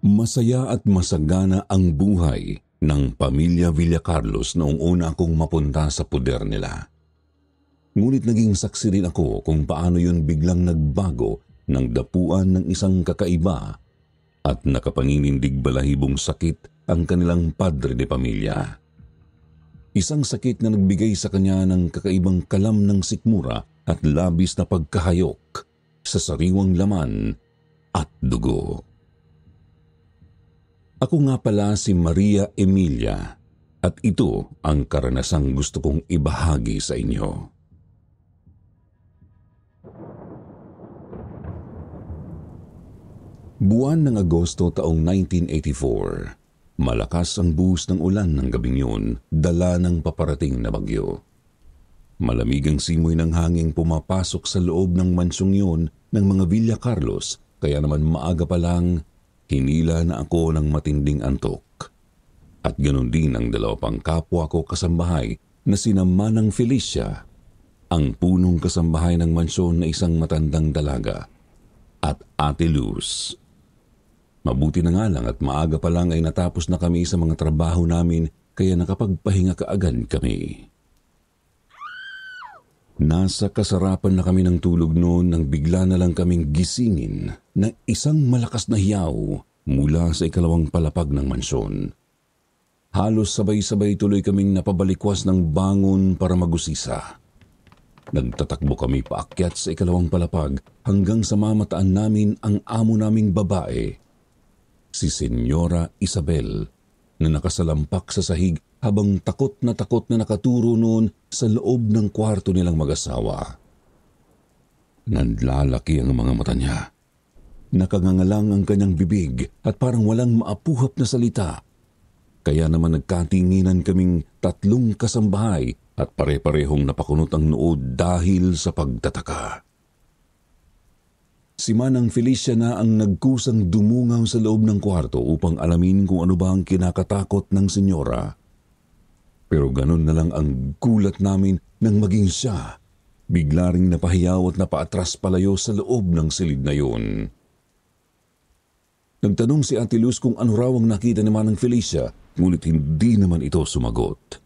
Masaya at masagana ang buhay ng pamilya Villacarlos noong una akong mapunta sa puder nila. Ngunit naging saksi rin ako kung paano yun biglang nagbago ng dapuan ng isang kakaiba at nakapanginindig balahibong sakit ang kanilang padre de pamilya. Isang sakit na nagbigay sa kanya ng kakaibang kalam ng sikmura at labis na pagkahayok sa sariwang laman at dugo. Ako nga pala si Maria Emilia at ito ang karanasang gusto kong ibahagi sa inyo. Buwan ng Agosto taong 1984, malakas ang buhos ng ulan ng gabing yun, dala ng paparating na bagyo. Malamig ang simoy ng hanging pumapasok sa loob ng mansyong yun ng mga Villacarlos, kaya naman maaga pa lang hinila na ako ng matinding antok. At ganoon din ang dalawa pang kapwa ko kasambahay na sina Manang Felicia, ang punong kasambahay ng mansyon na isang matandang dalaga, at Ate Luz. Mabuti na nga lang at maaga pa lang ay natapos na kami sa mga trabaho namin kaya nakapagpahinga kaagad kami. Nasa kasarapan na kami ng tulog noon nang bigla na lang kaming gisingin ng isang malakas na hiyaw mula sa ikalawang palapag ng mansyon. Halos sabay-sabay tuloy kaming napabalikwas ng bangon para magusisa. Nagtatakbo kami paakyat sa ikalawang palapag hanggang sa mamataan namin ang amo naming babae, si Senyora Isabel, na nakasalampak sa sahig habang takot na nakaturo noon sa loob ng kwarto nilang mag-asawa. Nanlalaki ang mga mata niya. Nakangangalang ang kanyang bibig at parang walang maapuhap na salita. Kaya naman nagkatinginan kaming tatlong kasambahay at pare-parehong napakunot ang noo dahil sa pagtataka. Si Manang Felicia na ang nagkusang dumungaw sa loob ng kwarto upang alamin kung ano ba ang kinakatakot ng senyora. Pero ganun na lang ang gulat namin nang maging siya. Bigla ring napahiyaw at napaatras palayo sa loob ng silid na yun. Nagtanong si Ate Luz kung ano raw ang nakita ni Manang Felicia, ngunit hindi naman ito sumagot.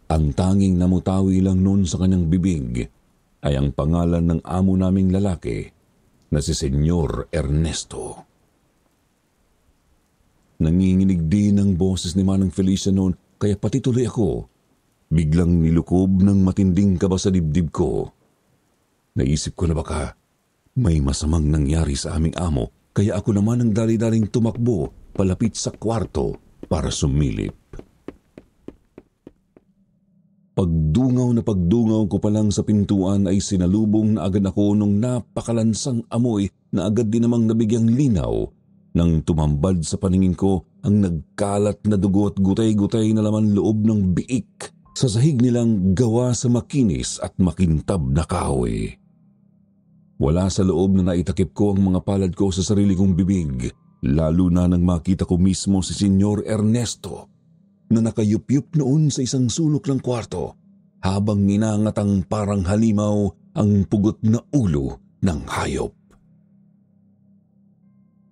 Ang tanging namutawi lang noon sa kanyang bibig ay ang pangalan ng amo naming lalaki na si Senyor Ernesto. Nanginginig din ang boses ni Manang Felicia noon kaya pati tuloy ako, biglang nilukob ng matinding kaba sa dibdib ko. Naisip ko na baka may masamang nangyari sa aming amo kaya ako naman ang dali-daling tumakbo palapit sa kwarto para sumilip. Pagdungaw ko pa lang sa pintuan ay sinalubong na agad ako nung napakalansang amoy na agad din namang nabigyang linaw nang tumambad sa paningin ko ang nagkalat na dugo at gutay-gutay na laman loob ng biik sa sahig nilang gawa sa makinis at makintab na kahoy. Wala sa loob na naitakip ko ang mga palad ko sa sarili kong bibig, lalo na nang makita ko mismo si Senyor Ernesto na nakayupyup noon sa isang sulok ng kwarto habang ninangatang parang halimaw ang pugot na ulo ng hayop.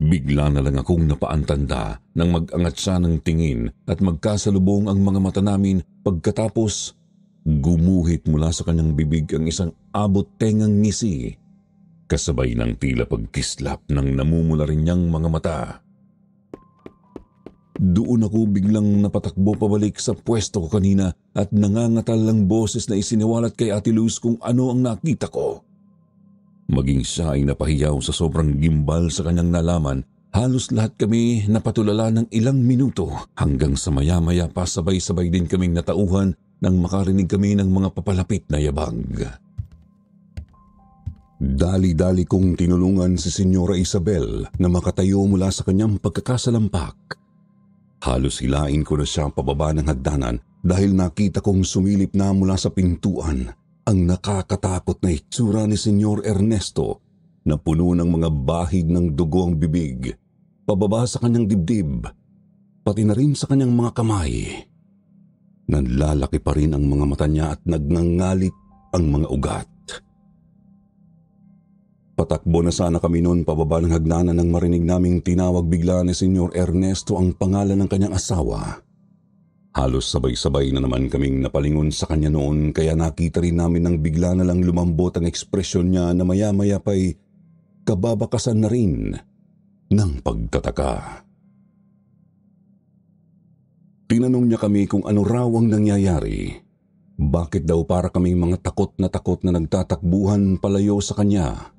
Bigla na lang akong napaantanda nang mag-angat siya ng tingin at magkasalubong ang mga mata namin pagkatapos gumuhit mula sa kanyang bibig ang isang abot-tengang ngisi kasabay ng tila pagkislap ng namumula rin niyang mga mata. Doon ako biglang napatakbo pabalik sa pwesto ko kanina at nangangatal ang boses na isiniwalat kay Ate Luz kung ano ang nakita ko. Maging siya ay napahiyaw sa sobrang gimbal sa kanyang nalaman. Halos lahat kami napatulala ng ilang minuto hanggang sa maya-maya pa sabay-sabay din kaming natauhan nang makarinig kami ng mga papalapit na yabag. Dali-dali kong tinulungan si Senyora Isabel na makatayo mula sa kanyang pagkakasalampak. Halos hilain ko na siya pababa ng hagdanan dahil nakita kong sumilip na mula sa pintuan ang nakakatakot na itsura ni Senyor Ernesto na puno ng mga bahid ng dugo ang bibig, pababa sa kanyang dibdib, pati na rin sa kanyang mga kamay. Nanlalaki pa rin ang mga mata niya at nagngangalit ang mga ugat. Patakbo na sana kami noon pababa ng hagdanan nang marinig naming tinawag bigla ni Senyor Ernesto ang pangalan ng kanyang asawa. Halos sabay-sabay na naman kaming napalingon sa kanya noon kaya nakita rin namin nang bigla na lang lumambot ang ekspresyon niya na maya-maya pa'y kababakasan na rin ng pagtataka. Tinanong niya kami kung ano raw ang nangyayari. Bakit daw para kaming mga takot na nagtatakbuhan palayo sa kanya?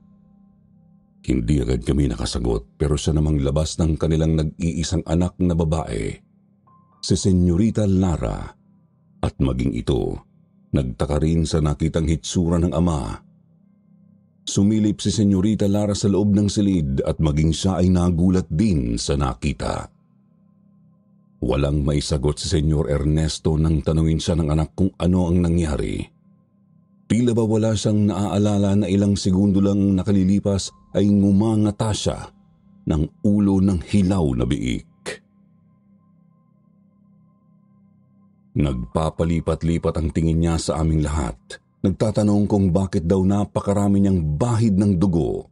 Hindi agad kami nakasagot pero siya namang labas ng kanilang nag-iisang anak na babae, si Senyorita Lara, at maging ito, nagtaka rin sa nakitang hitsura ng ama. Sumilip si Senyorita Lara sa loob ng silid at maging siya ay nagulat din sa nakita. Walang maisagot si Senyor Ernesto nang tanungin siya ng anak kung ano ang nangyari. Tila ba wala siyang naaalala na ilang segundo lang nakalilipas ay ngumangata siya ng ulo ng hilaw na biik. Nagpapalipat-lipat ang tingin niya sa aming lahat. Nagtatanong kung bakit daw napakarami niyang bahid ng dugo.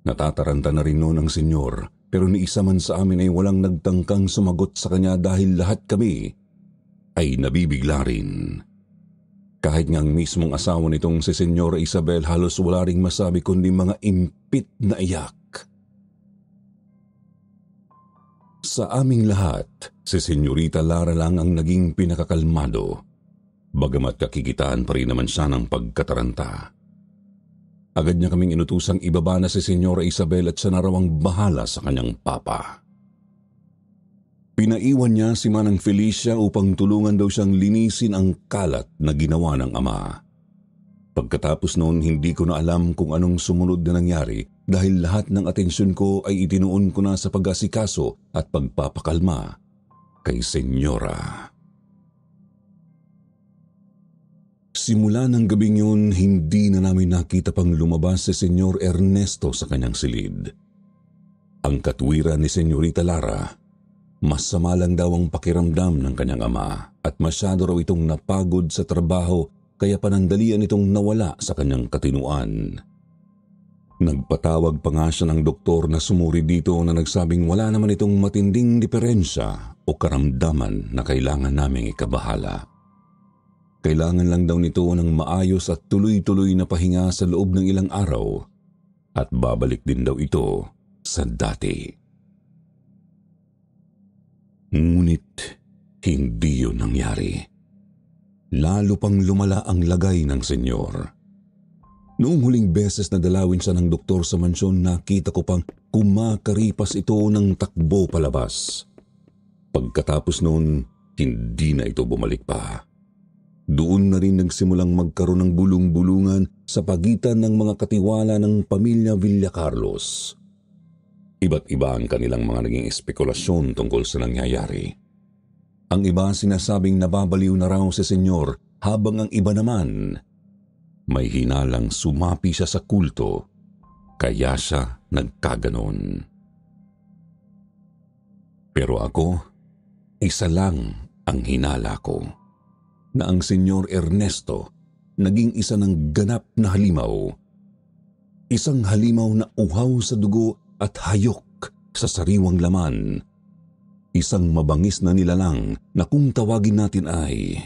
Natataranta na rin noon ang senyor. Pero ni isa man sa amin ay walang nagtangkang sumagot sa kanya dahil lahat kami ay nabibigla rin. Kahit nga ang mismong asawa nitong si Senyora Isabel halos wala ring masabi kundi mga impit na iyak. Sa aming lahat, si Senyorita Lara lang ang naging pinakakalmado, bagamat kakikitaan pa rin naman siya ng pagkataranta. Agad niya kaming inutusang ibaba na si Senyora Isabel at siya na raw ang bahala sa kanyang papa. Pinaiwan niya si Manang Felicia upang tulungan daw siyang linisin ang kalat na ginawa ng ama. Pagkatapos noon, hindi ko na alam kung anong sumunod na nangyari dahil lahat ng atensyon ko ay itinuon ko na sa pag-asikaso at pagpapakalma kay Senyora. Simula ng gabing yun, hindi na namin nakita pang lumabas si Senyor Ernesto sa kanyang silid. Ang katwiran ni Senyorita Lara, masama lang daw ang pakiramdam ng kanyang ama at masyado raw itong napagod sa trabaho kaya panandalian itong nawala sa kanyang katinuan. Nagpatawag pa nga siya ng doktor na sumuri dito na nagsabing wala naman itong matinding diferensya o karamdaman na kailangan naming ikabahala. Kailangan lang daw nito ng maayos at tuloy-tuloy na pahinga sa loob ng ilang araw at babalik din daw ito sa dati. Ngunit hindi yun nangyari. Lalo pang lumala ang lagay ng senyor. Noong huling beses na dalawin siya ng doktor sa mansyon, nakita ko pang kumakaripas ito ng takbo palabas. Pagkatapos noon, hindi na ito bumalik pa. Doon na rin nagsimulang magkaroon ng bulung-bulungan sa pagitan ng mga katiwala ng pamilya Villacarlos. Iba't iba ang kanilang mga naging espekulasyon tungkol sa nangyayari. Ang iba sinasabing nababaliw na raw si senyor habang ang iba naman may hinalang sumapi siya sa kulto kaya siya nagkaganon. Pero ako, isa lang ang hinala ko. Na ang Senyor Ernesto naging isa ng ganap na halimaw. Isang halimaw na uhaw sa dugo at hayok sa sariwang laman. Isang mabangis na nilalang na kung tawagin natin ay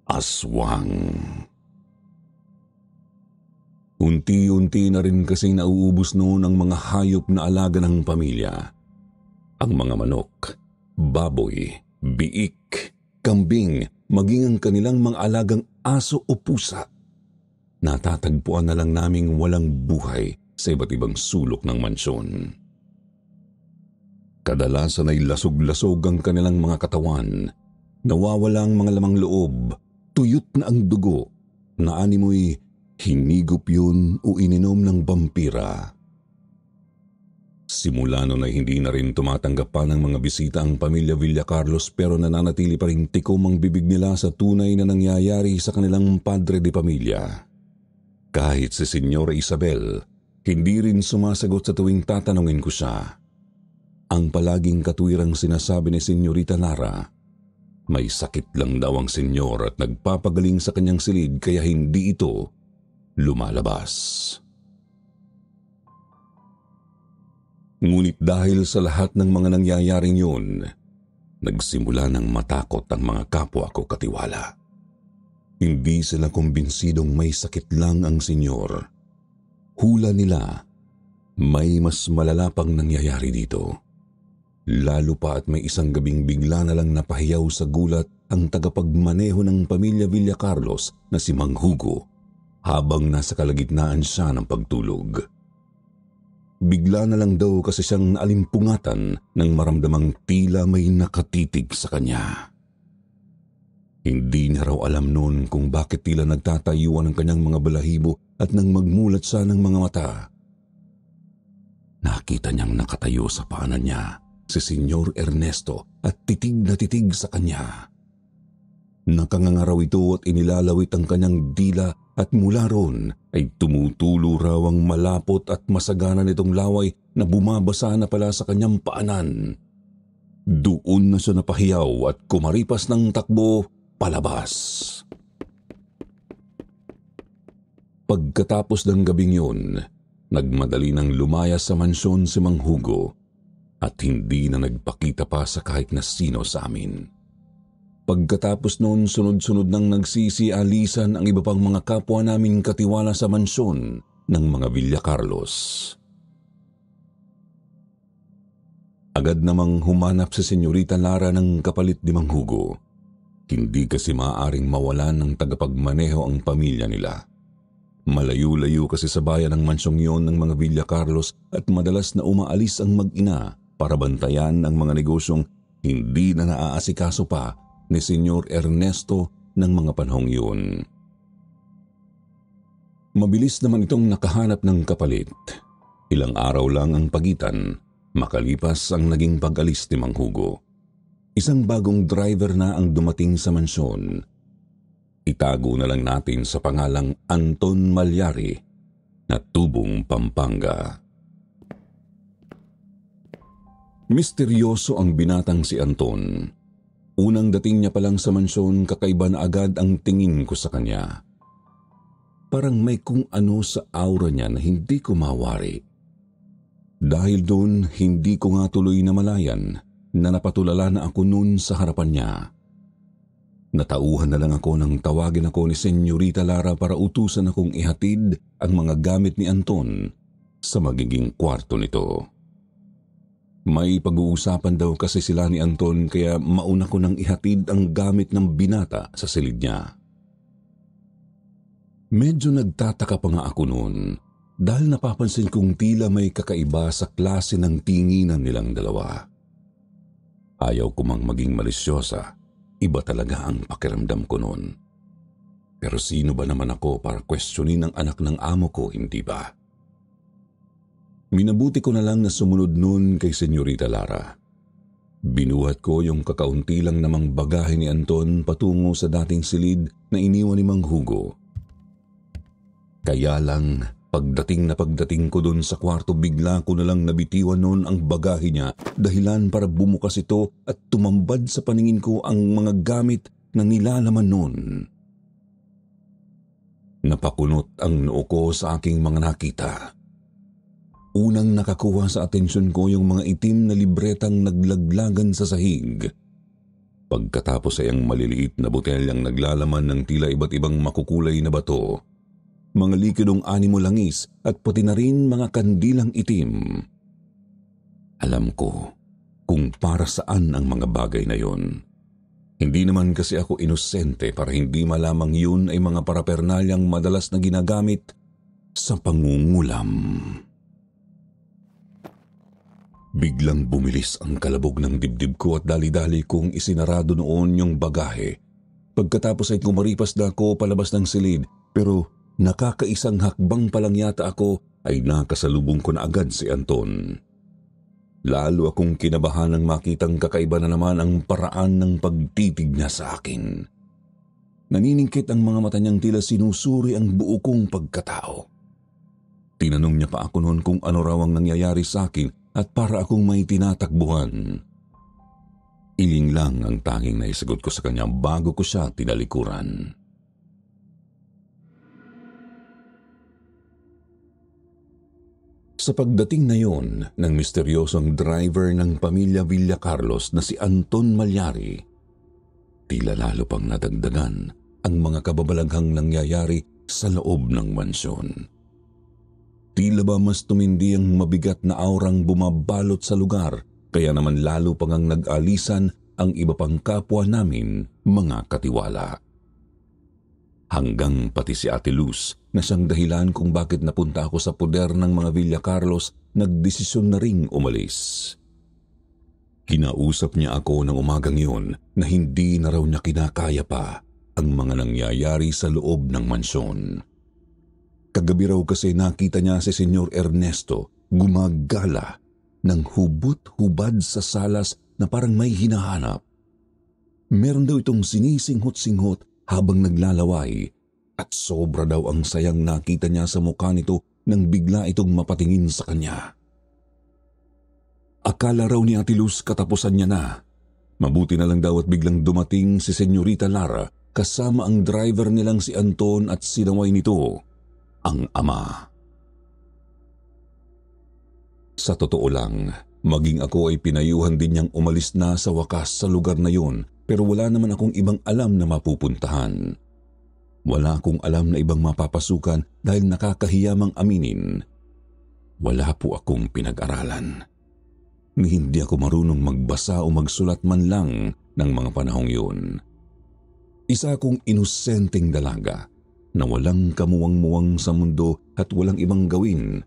aswang. Unti-unti na rin kasing nauubos noon ang mga hayop na alaga ng pamilya. Ang mga manok, baboy, biik, kambing, maging ang kanilang mga alagang aso o pusa. Natatagpuan na lang naming walang buhay sa iba't ibang sulok ng mansyon. Kadalasan ay lasog-lasog ang kanilang mga katawan, nawawala ang mga lamang loob, tuyot na ang dugo, na animoy hinigop yun o ininom ng vampira. Simula noon ay hindi na rin tumatanggap pa ng mga bisita ang pamilya Villacarlos pero nananatili pa rin tikom ang bibig nila sa tunay na nangyayari sa kanilang padre de pamilya. Kahit si Senyora Isabel, hindi rin sumasagot sa tuwing tatanungin ko siya. Ang palaging katwirang sinasabi ni Senyorita Lara, may sakit lang daw ang senyor at nagpapagaling sa kanyang silid kaya hindi ito lumalabas. Ngunit dahil sa lahat ng mga nangyayaring yun, nagsimula ng matakot ang mga kapwa ko katiwala. Hindi sila kumbinsidong may sakit lang ang senyor. Hula nila, may mas malala pang nangyayari dito. Lalo pa at may isang gabing bigla na lang napahiyaw sa gulat ang tagapagmaneho ng pamilya Villacarlos na si Mang Hugo habang nasa kalagitnaan siya ng pagtulog. Bigla na lang daw kasi siyang naalimpungatan nang maramdamang tila may nakatitig sa kanya. Hindi niya raw alam noon kung bakit tila nagtatayuan ang kanyang mga balahibo at nang magmulat siya ng mga mata. Nakita niyang nakatayo sa paanan niya si Senyor Ernesto at titig na titig sa kanya. Nakangangaraw ito at inilalawit ang kanyang dila at mula ron ay tumutulo raw ang malapot at masagana nitong laway na bumabasa na pala sa kanyang paanan. Doon na siya napahiyaw at kumaripas ng takbo palabas. Pagkatapos ng gabing yun, nagmadali nang lumayas sa mansyon si Mang Hugo at hindi na nagpakita pa sa kahit na sino sa amin. Pagkatapos noon, sunod-sunod nang nagsisialisan ang iba pang mga kapwa namin katiwala sa mansyon ng mga Villacarlos. Agad namang humanap si Senyorita Lara ng kapalit ni Mang Hugo. Hindi kasi maaaring mawalan ng tagapagmaneho ang pamilya nila. Malayo-layo kasi sa bayan ng mansyong yon ng mga Villacarlos at madalas na umaalis ang mag-ina para bantayan ang mga negosyong hindi na naaasikaso pa ni Senyor Ernesto ng mga panahong yun. Mabilis naman itong nakahanap ng kapalit. Ilang araw lang ang pagitan, makalipas ang naging pag-alis ni Mang Hugo. Isang bagong driver na ang dumating sa mansyon. Itago na lang natin sa pangalang Anton Malyari na tubong Pampanga. Misteryoso ang binatang si Anton. Unang dating niya pa lang sa mansyon, kakaiba na agad ang tingin ko sa kanya. Parang may kung ano sa aura niya na hindi ko mawari. Dahil doon, hindi ko nga tuloy na malayan na napatulala na ako noon sa harapan niya. Natauhan na lang ako nang tawagin ako ni Senyorita Lara para utusan akong ihatid ang mga gamit ni Anton sa magiging kwarto nito. May pag-uusapan daw kasi sila ni Anton kaya mauna ko nang ihatid ang gamit ng binata sa silid niya. Medyo nagtataka pa nga ako noon dahil napapansin kong tila may kakaiba sa klase ng tinginan nilang dalawa. Ayaw ko mang maging malisyosa, iba talaga ang pakiramdam ko noon. Pero sino ba naman ako para questionin ang anak ng amo ko, hindi ba? Minabuti ko na lang na sumunod noon kay Senyorita Lara. Binuhat ko yung kakaunti lang namang bagahe ni Anton patungo sa dating silid na iniwan ni Mang Hugo. Kaya lang, pagdating ko doon sa kwarto, bigla ko na lang nabitiwan noon ang bagahe niya, dahilan para bumukas ito at tumambad sa paningin ko ang mga gamit na nilalaman noon. Napakunot ang noo ko sa aking mga nakita. Unang nakakuha sa atensyon ko yung mga itim na libretang naglaglagan sa sahig. Pagkatapos ay ang maliliit na botelyang naglalaman ng tila iba't ibang makukulay na bato, mga likidong animo langis at pati na rin mga kandilang itim. Alam ko kung para saan ang mga bagay na yon. Hindi naman kasi ako inosente para hindi malamang yun ay mga parapernalyang madalas na ginagamit sa pangungulam. Biglang bumilis ang kalabog ng dibdib ko at dali-dali kong isinarado noon yung bagahe. Pagkatapos ay kumaripas na ako palabas ng silid, pero nakakaisang hakbang pa lang yata ako ay nakasalubong ko na agad si Anton. Lalo akong kinabahan nang makitang kakaiba na naman ang paraan ng pagtitig niya sa akin. Naniningkit ang mga mata niyang tila sinusuri ang buo kong pagkatao. Tinanong niya pa ako noon kung ano raw ang nangyayari sa akin at para akong may tinatakbuhan. Iling lang ang tanging naisagot ko sa kanya bago ko siya tinalikuran. Sa pagdating na yon ng misteryosong driver ng pamilya Villacarlos na si Anton Malyari, tila lalo pang nadagdagan ang mga kababalaghang nangyayari sa loob ng mansyon. Tila ba mas tumindi ang mabigat na aurang bumabalot sa lugar, kaya naman lalo pang ang nag-alisan ang iba pang kapwa namin mga katiwala. Hanggang pati si Ate Luz na siyang dahilan kung bakit napunta ako sa poder ng mga Villacarlos, nagdesisyon na ring umalis. Kinausap niya ako ng umagang yun na hindi na raw niya kinakaya pa ang mga nangyayari sa loob ng mansyon. Kagabi raw kasi nakita niya si Senyor Ernesto gumagala ng hubot-hubad sa salas na parang may hinahanap. Meron daw itong sinisinghot-singhot habang naglalaway at sobra daw ang sayang nakita niya sa mukha nito nang bigla itong mapatingin sa kanya. Akala raw ni Ate Luz katapusan niya na. Mabuti na lang daw at biglang dumating si Senyorita Lara kasama ang driver nilang si Anton at sinaway nito ang ama. Sa totoo lang, maging ako ay pinayuhan din niyang umalis na sa wakas sa lugar na yun, pero wala naman akong ibang alam na mapupuntahan. Wala akong alam na ibang mapapasukan dahil nakakahiyamang aminin. Wala po akong pinag-aralan. Ni hindi ako marunong magbasa o magsulat man lang ng mga panahong yun. Isa akong inosenteng dalaga na walang kamuwang-muwang sa mundo at walang ibang gawin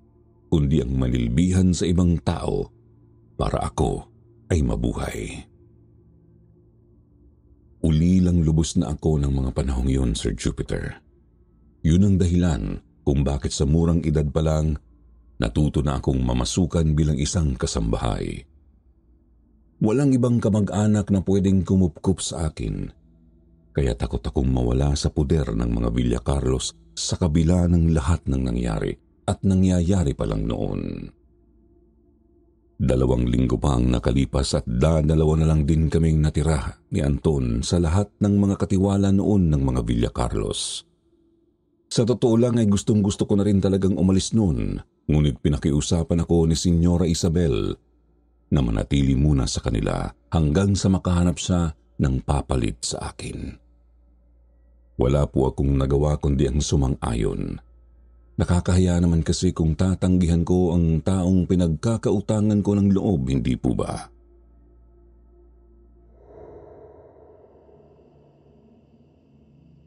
kundi ang manilbihan sa ibang tao para ako ay mabuhay. Ulilang lubos na ako ng mga panahong yun, Sir Jupiter. Yun ang dahilan kung bakit sa murang edad pa lang natuto na akong mamasukan bilang isang kasambahay. Walang ibang kamag-anak na pwedeng kumupkup sa akin, kaya takot akong mawala sa poder ng mga Villacarlos sa kabila ng lahat ng nangyari at nangyayari pa lang noon. 2 linggo pa ang nakalipas at dadalawa na lang din kaming natira ni Anton sa lahat ng mga katiwala noon ng mga Villacarlos. Sa totoo lang ay gustong-gusto ko na rin talagang umalis noon, ngunit pinakiusapan ako ni Senyora Isabel na manatili muna sa kanila hanggang sa makahanap siya ng papalit sa akin. Wala po akong nagawa kundi ang sumang-ayon. Nakakahiya naman kasi kung tatanggihan ko ang taong pinagkakautangan ko ng loob, hindi po ba?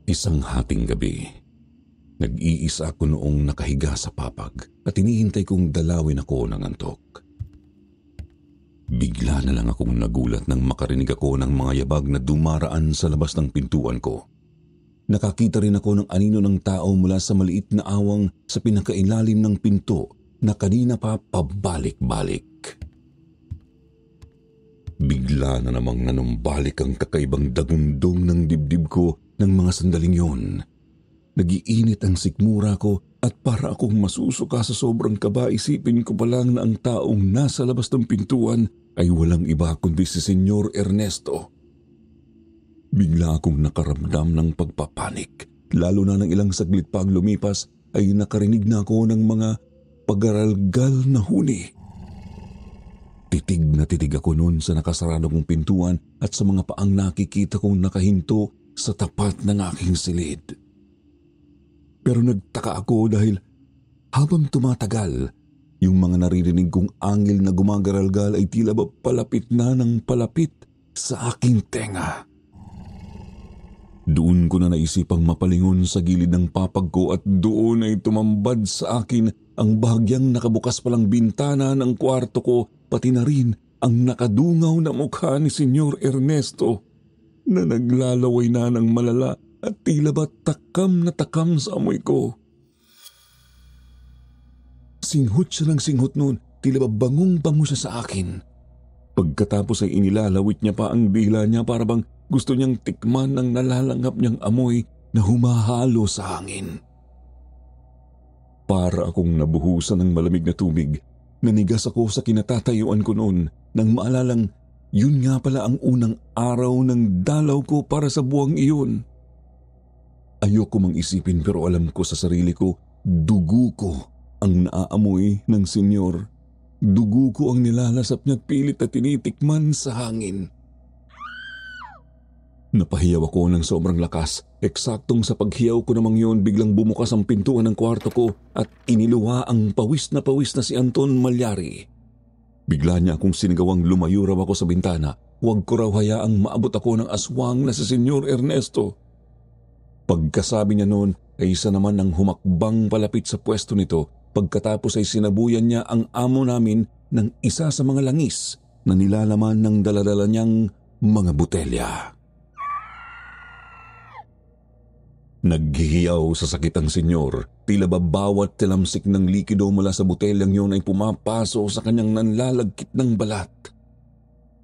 Isang hating gabi, nag-iisa ako noong nakahiga sa papag at hinihintay kong dalawin ako ng antok. Bigla na lang akong nagulat nang makarinig ako ng mga yabag na dumaraan sa labas ng pintuan ko. Nakakita rin ako ng anino ng tao mula sa maliit na awang sa pinakailalim ng pinto na kanina pa pabalik-balik. Bigla na namang nanumbalik ang kakaibang dagundong ng dibdib ko ng mga sandaling yon. Nagiinit ang sikmura ko at para akong masusuka sa sobrang kaba, isipin ko pa lang na ang taong nasa labas ng pintuan ay walang iba kundi si Senyor Ernesto. Bigla akong nakaramdam ng pagpapanik, lalo na ng ilang saglit pa ang lumipas ay nakarinig na ako ng mga pagaralgal na huni. Titig na titig ako noon sa nakasarado kong pintuan at sa mga paang nakikita kong nakahinto sa tapat ng aking silid. Pero nagtaka ako dahil habang tumatagal, yung mga naririnig kong angel na gumagaralgal ay tila ba palapit na ng palapit sa aking tenga. Doon ko na naisipang mapalingon sa gilid ng papag ko at doon ay tumambad sa akin ang bahagyang nakabukas palang bintana ng kwarto ko, pati na rin ang nakadungaw na mukha ni Senyor Ernesto na naglalaway na ng malala at tila ba takam na takam sa amoy ko. Singhot siya ng singhot noon, tila ba bangong-bango siya sa akin. Pagkatapos ay inilalawit niya pa ang dila niya para bang gusto niyang tikman ang nalalanghap niyang amoy na humahalo sa hangin. Para akong nabuhusan ng malamig na tubig, nanigas ako sa kinatatayuan ko noon nang maalalang yun nga pala ang unang araw ng dalaw ko para sa buwang iyon. Ayoko mang isipin pero alam ko sa sarili ko, dugo ko Ang naaamoy ng senyor. Dugo ko ang nilalasap niya at pilit na tinitikman sa hangin. Napahiyaw ako ng sobrang lakas. Eksaktong sa paghiyaw ko namang yun, biglang bumukas ang pintuan ng kwarto ko at iniluwa ang pawis na si Anton Malyari. Bigla niya akong sinigawang lumayo raw ako sa bintana. Huwag ko raw hayaang maabot ako ng aswang na si Senyor Ernesto. Pagkasabi niya noon ay isa naman ang humakbang palapit sa pwesto nito. Pagkatapos ay sinabuyan niya ang amo namin ng isa sa mga langis na nilalaman ng daladala niyang mga botelya. Naghihiyaw sa sakit ang senyor. Tila ba bawat tilamsik ng likido mula sa botelyang yun ay pumapaso sa kanyang nanlalagkit ng balat.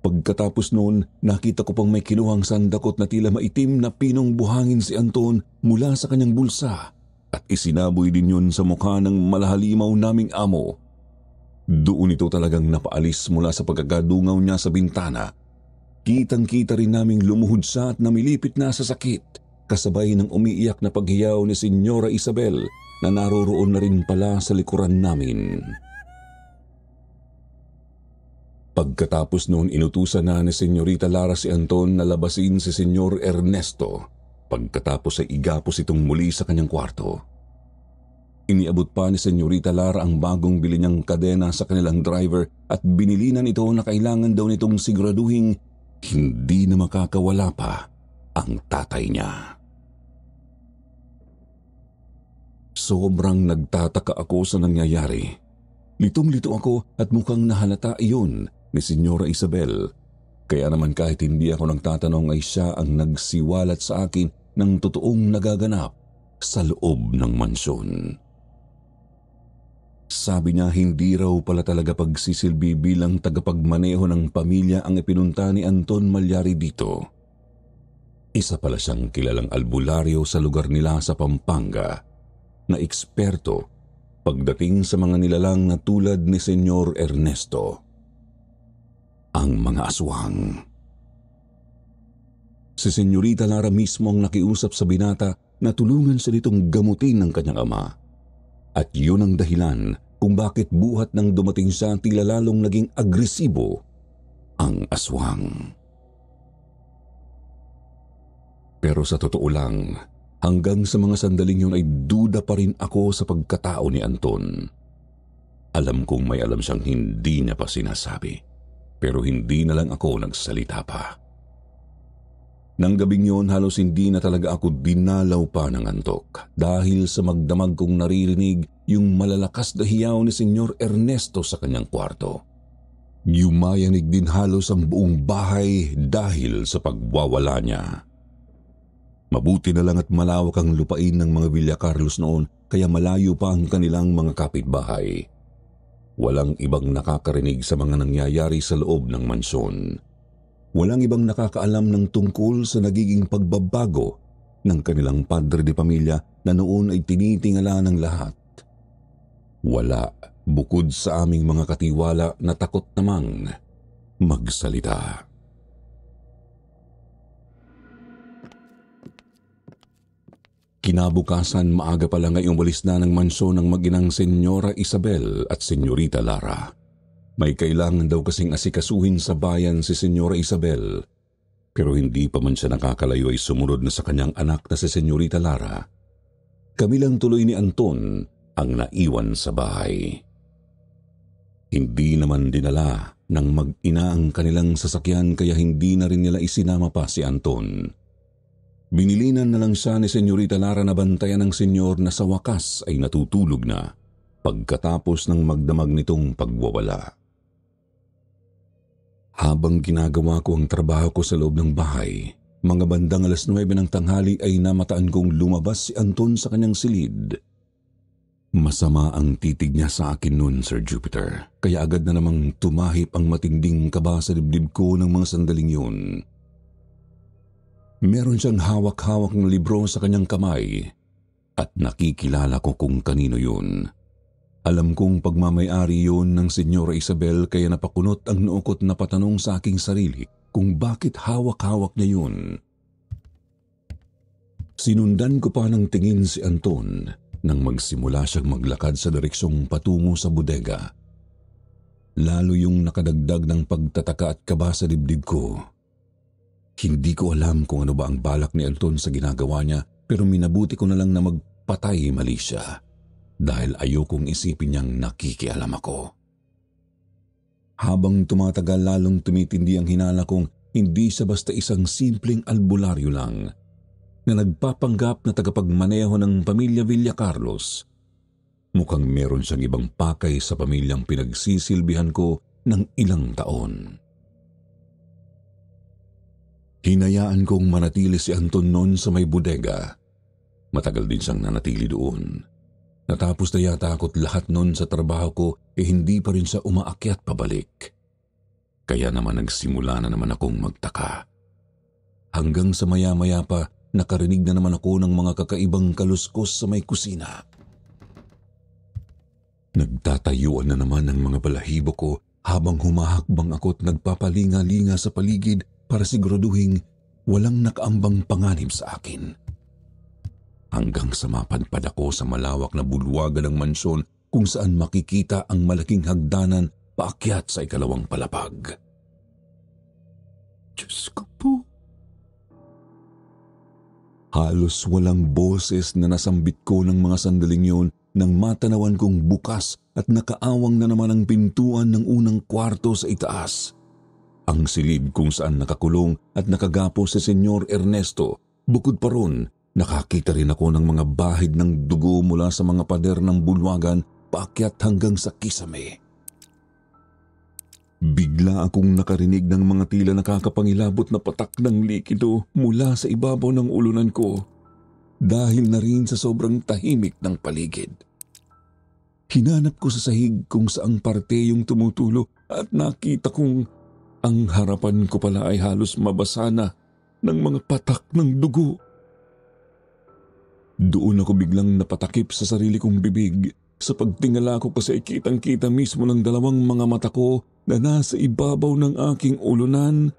Pagkatapos noon, nakita ko pang may kinuhang sandakot na tila maitim na pinong buhangin si Anton mula sa kanyang bulsa at isinaboy din yun sa mukha ng malahalimaw naming amo. Doon ito talagang napaalis mula sa pagkakadungaw niya sa bintana. Kitang-kita rin naming lumuhod siya at namilipit na sa sakit, kasabay ng umiiyak na paghiyaw ni Senyora Isabel na naroroon na rin pala sa likuran namin. Pagkatapos noon, inutusan na ni Senyorita Lara si Anton na labasin si Senyor Ernesto. Pagkatapos ay igapos itong muli sa kanyang kwarto. Iniabot pa ni Senyorita Lara ang bagong bili niyang kadena sa kanilang driver at binilinan ito na kailangan daw nitong siguraduhing hindi na makakawala pa ang tatay niya. Sobrang nagtataka ako sa nangyayari. Litong-lito ako at mukhang nahalata iyon ni Senyora Isabel. Kaya naman kahit hindi ako nagtatanong ay siya ang nagsiwalat sa akin ng totoong nagaganap sa loob ng mansyon. Sabi niya hindi raw pala talaga pagsisilbi bilang tagapagmaneho ng pamilya ang ipinunta ni Anton Malyari dito. Isa pala siyang kilalang albularyo sa lugar nila sa Pampanga na eksperto pagdating sa mga nilalang na tulad ni Senyor Ernesto. Ang mga aswang. Si Senyorita Lara mismo ang nakiusap sa binata na tulungan siya nitong gamutin ng kanyang ama. At yun ang dahilan kung bakit buhat nang dumating siya tila lalong naging agresibo ang aswang. Pero sa totoo lang, hanggang sa mga sandaling yun ay duda pa rin ako sa pagkatao ni Anton. Alam kong may alam siyang hindi niya pa sinasabi, pero hindi na lang ako nagsalita pa. Nang gabing yun, halos hindi na talaga ako dinalaw pa ng antok dahil sa magdamag kong naririnig yung malalakas na hiyaw ni Senyor Ernesto sa kanyang kwarto. Yumayanig din halos ang buong bahay dahil sa pagwawala niya. Mabuti na lang at malawak ang lupain ng mga Villa Carlos noon kaya malayo pa ang kanilang mga kapitbahay. Walang ibang nakakarinig sa mga nangyayari sa loob ng mansyon. Walang ibang nakakaalam ng tungkol sa nagiging pagbabago ng kanilang padre de pamilya na noon ay tinitingala ng lahat. Wala bukod sa aming mga katiwala na takot namang magsalita. Kinabukasan, maaga pa lang ay umalis na ng mansyon ng mag-inang Senyora Isabel at Senyorita Lara. May kailangan daw kasing asikasuhin sa bayan si Senyora Isabel. Pero hindi pa man siya nakakalayo ay sumunod na sa kanyang anak na si Senyorita Lara. Kami lang tuloy ni Anton ang naiwan sa bahay. Hindi naman dinala ng mag-ina ang kanilang sasakyan kaya hindi na rin nila isinama pa si Anton. Binilinan na lang siya ni Senyorita Lara na bantayan ng senyor na sa wakas ay natutulog na pagkatapos ng magdamag nitong pagwawala. Habang ginagawa ko ang trabaho ko sa loob ng bahay, mga bandang 9:00 ng tanghali ay namataan kong lumabas si Anton sa kanyang silid. Masama ang titig niya sa akin noon, Sir Jupiter, kaya agad na namang tumahip ang matinding kaba sa dibdib ko ng mga sandaling yun. Meron siyang hawak-hawak na libro sa kanyang kamay at nakikilala ko kung kanino yun. Alam kong pagmamayari yun ng Senyora Isabel kaya napakunot ang nookot na patanong sa aking sarili kung bakit hawak-hawak niya yun. Sinundan ko pa ng tingin si Anton nang magsimula siyang maglakad sa direksyong patungo sa bodega. Lalo yung nakadagdag ng pagtataka at kaba sa dibdib ko. Hindi ko alam kung ano ba ang balak ni Anton sa ginagawa niya, pero minabuti ko na lang na magpatay mali siya dahil ayokong isipin niyang nakikialam ako. Habang tumatagal, lalong tumitindi ang hinala kong hindi siya basta isang simpleng albularyo lang na nagpapanggap na tagapagmaneho ng pamilya Villacarlos. Mukhang meron siyang ibang pakay sa pamilyang pinagsisilbihan ko ng ilang taon. Hinayaan kong manatili si Anton noon sa may bodega. Matagal din siyang nanatili doon. Natapos na yata ako't lahat noon sa trabaho ko hindi pa rin siya umaakyat pabalik. Kaya naman nagsimula na naman akong magtaka. Hanggang sa maya-maya pa, nakarinig na naman ako ng mga kakaibang kaluskos sa may kusina. Nagtatayuan na naman ang mga balahibo ko habang humahakbang ako at nagpapalinga-linga sa paligid para siguraduhin walang nakaambang panganib sa akin. Hanggang sa mapadpad ako sa malawak na bulwagan ng mansyon kung saan makikita ang malaking hagdanan paakyat sa ikalawang palapag. Diyos ko po! Halos walang boses na nasambit ko ng mga sandaling yun nang matanawan kong bukas at nakaawang na naman ang pintuan ng unang kwarto sa itaas. Ang silid kung saan nakakulong at nakagapo si Senyor Ernesto. Bukod pa ron, nakakita rin ako ng mga bahid ng dugo mula sa mga pader ng bulwagan paakyat hanggang sa kisame. Bigla akong nakarinig ng mga tila nakakapangilabot na patak ng likido mula sa ibabaw ng ulunan ko dahil na rin sa sobrang tahimik ng paligid. Hinanap ko sa sahig kung saang parte yung tumutulo at nakita kong ang harapan ko pala ay halos mabasa na ng mga patak ng dugo. Doon ako biglang napatakip sa sarili kong bibig. Sa pagtingala ko kasi kitang-kita mismo ng dalawang mga mata ko na nasa ibabaw ng aking ulunan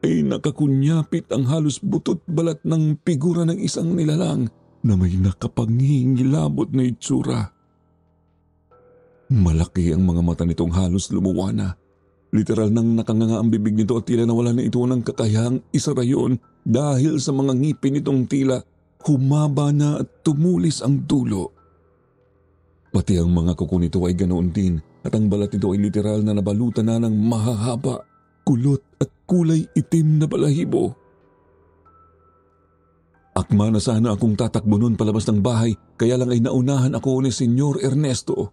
ay nakakunyapit ang halos butot balat ng figura ng isang nilalang na may nakapangingilabot na itsura. Malaki ang mga mata nitong halos lumuwa na. Literal nang nakanganga ang bibig nito at tila nawala na ito ng kakayahang isarayon dahil sa mga ngipin nitong tila humaba na at tumulis ang dulo. Pati ang mga kuko nito ay ganoon din at ang balat nito ay literal na nabalutan na ng mahahaba, kulot at kulay itim na balahibo. Akma na sana akong tatakbo noon palabas ng bahay kaya lang ay naunahan ako ni Senyor Ernesto.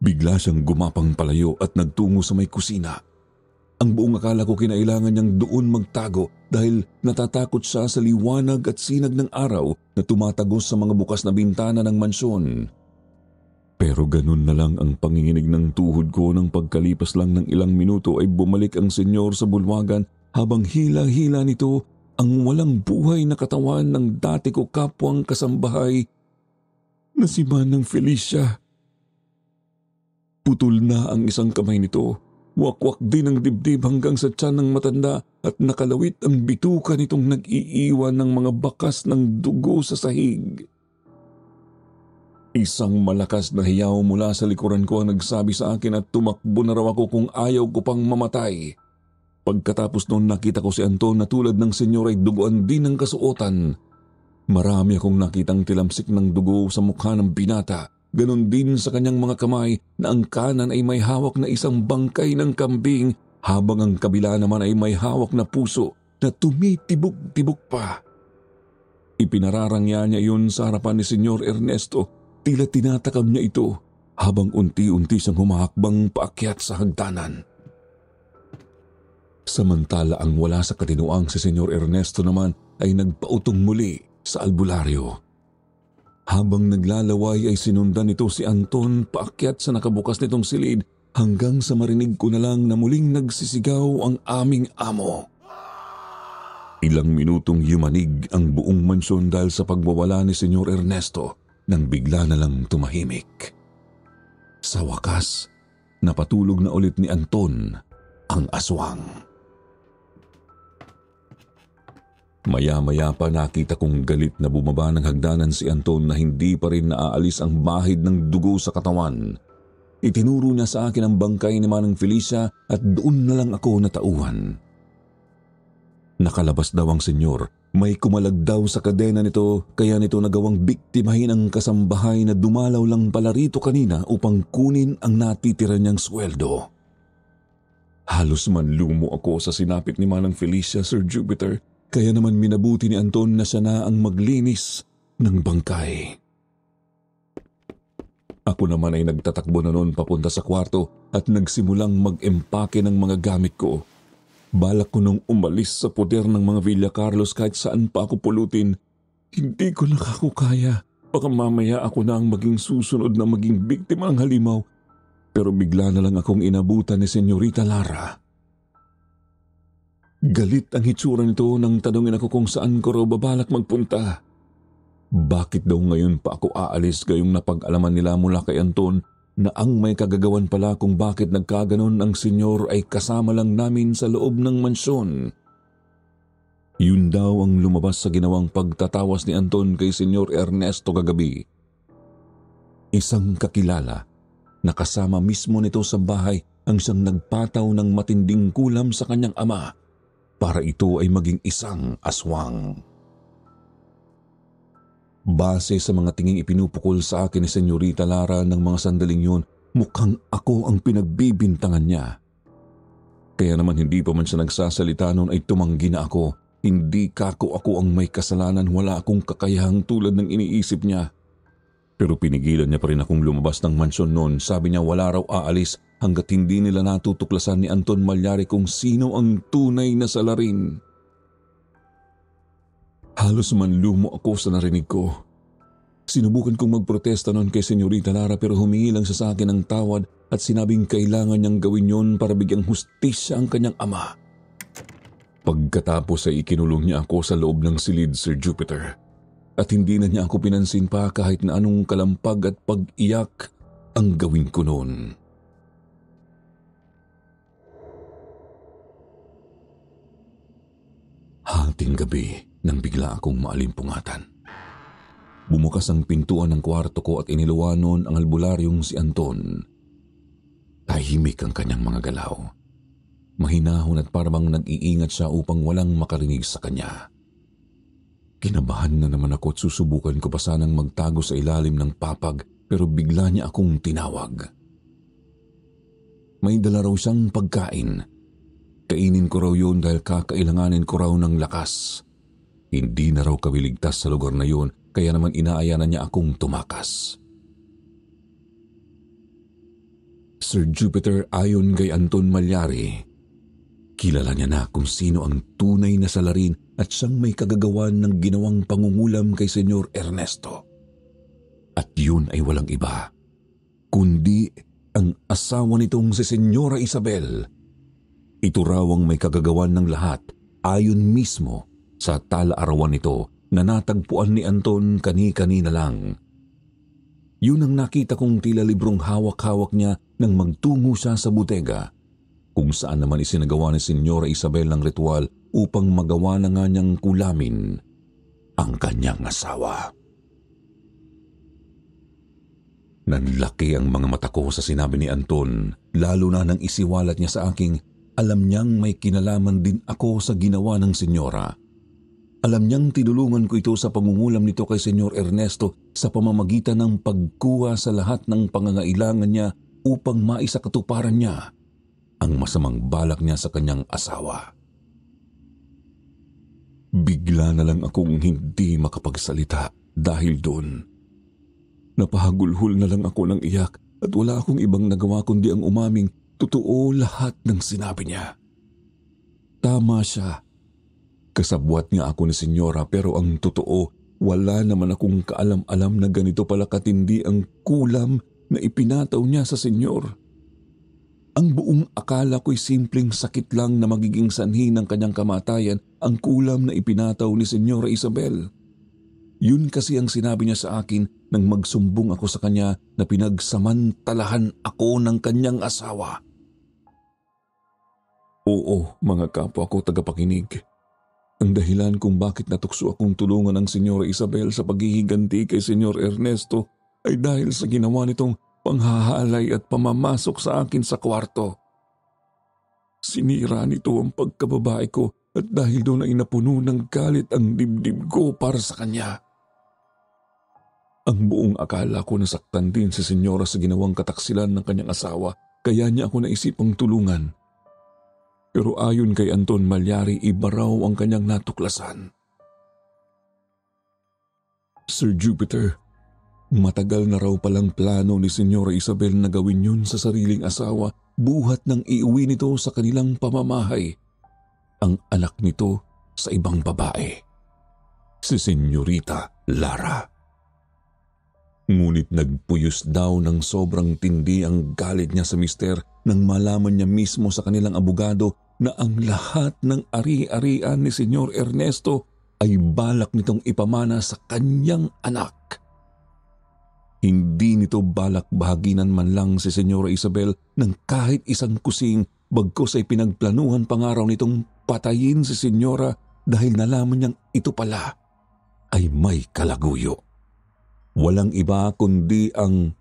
Bigla siyang gumapang palayo at nagtungo sa may kusina. Ang buong akala ko kinailangan niyang doon magtago dahil natatakot siya sa liwanag at sinag ng araw na tumatagos sa mga bukas na bintana ng mansyon. Pero ganun na lang ang panginginig ng tuhod ko nang pagkalipas lang ng ilang minuto ay bumalik ang senyor sa bulwagan habang hila-hila nito ang walang buhay na katawan ng dati ko kapwang kasambahay na si Manang Felicia. Putol na ang isang kamay nito, wakwak din ang dibdib hanggang sa tiyan ng matanda at nakalawit ang bituka nitong nag-iiwan ng mga bakas ng dugo sa sahig. Isang malakas na hiyaw mula sa likuran ko ang nagsabi sa akin at tumakbo na raw ako kung ayaw ko pang mamatay. Pagkatapos noon nakita ko si Anton na tulad ng senyor ay duguan din ng kasuotan. Marami akong nakitang tilamsik ng dugo sa mukha ng binata. Ganon din sa kanyang mga kamay na ang kanan ay may hawak na isang bangkay ng kambing habang ang kabila naman ay may hawak na puso na tumitibok-tibok pa. Ipinararangya niya yun sa harapan ni Senyor Ernesto. Tila tinatakam niya ito habang unti-unti siyang humahakbang paakyat sa hagdanan. Samantala ang wala sa katinuang si Senyor Ernesto naman ay nagpautong muli sa albularyo. Habang naglalaway ay sinundan nito si Anton paakyat sa nakabukas nitong silid hanggang sa marinig ko na lang na muling nagsisigaw ang aming amo. Ilang minutong yumanig ang buong mansyon dahil sa pagwawala ni Senyor Ernesto nang bigla na lang tumahimik. Sa wakas, napatulog na ulit ni Anton ang aswang. Maya-maya pa nakita kong galit na bumaba ng hagdanan si Anton na hindi pa rin naaalis ang bahid ng dugo sa katawan. Itinuro niya sa akin ang bangkay ni Manang Felicia at doon na lang ako natauhan. Nakalabas daw ang senyor. May kumalag daw sa kadena nito kaya nito nagawang biktimahin ang kasambahay na dumalaw lang pala rito kanina upang kunin ang natitira niyang sweldo. Halos manlumo ako sa sinapit ni Manang Felicia, Sir Jupiter, kaya naman minabuti ni Anton na siya na ang maglinis ng bangkay. Ako naman ay nagtatakbo na noon papunta sa kwarto at nagsimulang mag-empake ng mga gamit ko. Balak ko nung umalis sa poder ng mga Villa Carlos kahit saan pa ako pulutin. Hindi ko nakakukaya. Baka mamaya ako na ang maging susunod na maging biktima ng halimaw. Pero bigla na lang akong inabutan ni Senyorita Lara. Galit ang hitsura nito nang tanungin ako kung saan ko raw babalak magpunta. Bakit daw ngayon pa ako aalis gayong napag-alaman nila mula kay Anton na ang may kagagawan pala kung bakit nagkaganon ang senyor ay kasama lang namin sa loob ng mansyon. Yun daw ang lumabas sa ginawang pagtatawas ni Anton kay Senyor Ernesto kagabi. Isang kakilala na kasama mismo nito sa bahay ang siyang nagpataw ng matinding kulam sa kanyang ama para ito ay maging isang aswang. Base sa mga tinging ipinupukol sa akin ni Senyorita Lara ng mga sandaling yun, mukhang ako ang pinagbibintangan niya. Kaya naman hindi pa man siya nagsasalita noon ay tumanggi na ako. Hindi kako ako ang may kasalanan, wala akong kakayahang tulad ng iniisip niya. Pero pinigilan niya pa rin akong lumabas ng mansyon noon. Sabi niya wala raw aalis hanggat hindi nila natutuklasan ni Anton Malyari kung sino ang tunay na salarin. Halos manlumo ako sa narinig ko. Sinubukan kong magprotesta noon kay Senyorita Lara pero humingi lang siya sa akin ng tawad at sinabing kailangan niyang gawin yon para bigyang hustisya ang kanyang ama. Pagkatapos ay ikinulong niya ako sa loob ng silid, Sir Jupiter. At hindi na niya ako pinansin pa kahit na anong kalampag at pag-iyak ang gawin ko noon. Hating gabi nang bigla akong maalimpungatan. Bumukas ang pintuan ng kwarto ko at iniluwanon ang albularyong si Anton. Tahimik ang kanyang mga galaw. Mahinahon at parang nag-iingat siya upang walang makarinig sa kanya. Kinabahan na naman ako at susubukan ko pa sanang magtago sa ilalim ng papag pero bigla niya akong tinawag. May dala raw siyang pagkain. Kainin ko raw yun dahil kakailanganin ko raw ng lakas. Hindi na raw kami ligtas sa lugar na yun kaya naman inaaya na niya akong tumakas. Sir Jupiter, ayon kay Anton Malyari, kilala niya na kung sino ang tunay na salarin at siyang may kagagawan ng ginawang pangungulam kay Senyor Ernesto. At yun ay walang iba, kundi ang asawa nitong si Senyora Isabel. Ito raw ang may kagagawan ng lahat ayon mismo sa tala-arawan nito na natagpuan ni Anton kani-kanina lang. Yun ang nakita kong tila librong hawak-hawak niya nang magtungo siya sa butega, kung saan naman isinagawa ni Senyora Isabel ang ritual upang magawa na nga niyang kulamin ang kanyang asawa. Nanlaki ang mga mata ko sa sinabi ni Anton, lalo na nang isiwalat niya sa aking alam niyang may kinalaman din ako sa ginawa ng senyora. Alam niyang tinulungan ko ito sa pangungulam nito kay Senyor Ernesto sa pamamagitan ng pagkuha sa lahat ng pangangailangan niya upang maisakatuparan niya ang masamang balak niya sa kanyang asawa. Bigla na lang akong hindi makapagsalita dahil doon. Napahagulhol na lang ako ng iyak at wala akong ibang nagawa kundi ang umaming totoo lahat ng sinabi niya. Tama siya. Kasabwat nga ako ni Senyora pero ang totoo, wala naman akong kaalam-alam na ganito pala katindi ang kulam na ipinataw niya sa Senyor. Ang buong akala ko'y simpleng sakit lang na magiging sanhi ng kanyang kamatayan ang kulam na ipinataw ni Senyora Isabel. Yun kasi ang sinabi niya sa akin nang magsumbong ako sa kanya na pinagsamantalahan ako ng kanyang asawa. Oo, mga kapwa ko tagapakinig. Ang dahilan kung bakit natukso akong tulungan ng Senyora Isabel sa paghihiganti kay Senyor Ernesto ay dahil sa ginawa nitong panghahalay at pamamasok sa akin sa kwarto. Sinira nito ang pagkababae ko at dahil doon ay napuno ng galit ang dibdib ko para sa kanya. Ang buong akala ko nasaktan din si Senyora sa ginawang kataksilan ng kanyang asawa kaya niya ako naisipang tulungan. Pero ayon kay Anton Malyari, iba raw ang kanyang natuklasan. Sir Jupiter, matagal na raw palang plano ni Senyora Isabel na gawin yun sa sariling asawa buhat ng iuwi nito sa kanilang pamamahay. Ang anak nito sa ibang babae, si Senyorita Lara. Ngunit nagpuyos daw ng sobrang tindi ang galit niya sa mister nang malaman niya mismo sa kanilang abogado na ang lahat ng ari-arian ni Senyor Ernesto ay balak nitong ipamana sa kanyang anak. Hindi nito balak bahaginan man lang si Senyora Isabel ng kahit isang kusing bagkos ay pinagplanuhan pangaraw nitong patayin si Senyora dahil nalaman niyang ito pala ay may kalaguyo. Walang iba kundi ang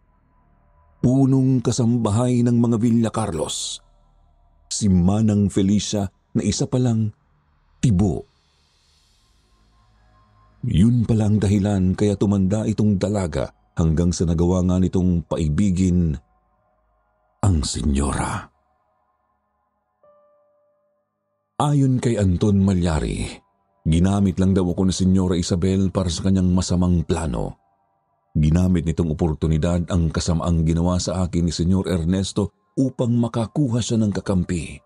punong kasambahay ng mga Villa Carlos, si Manang Felicia na isa palang tibo. Yun pala ang dahilan kaya tumanda itong dalaga hanggang sa nagawa nga nitong paibigin ang Senyora. Ayon kay Anton Malyari, ginamit lang daw ako ni Senyora Isabel para sa kanyang masamang plano. Ginamit nitong oportunidad ang kasamaang ginawa sa akin ni Senyor Ernesto upang makakuha siya ng kakampi.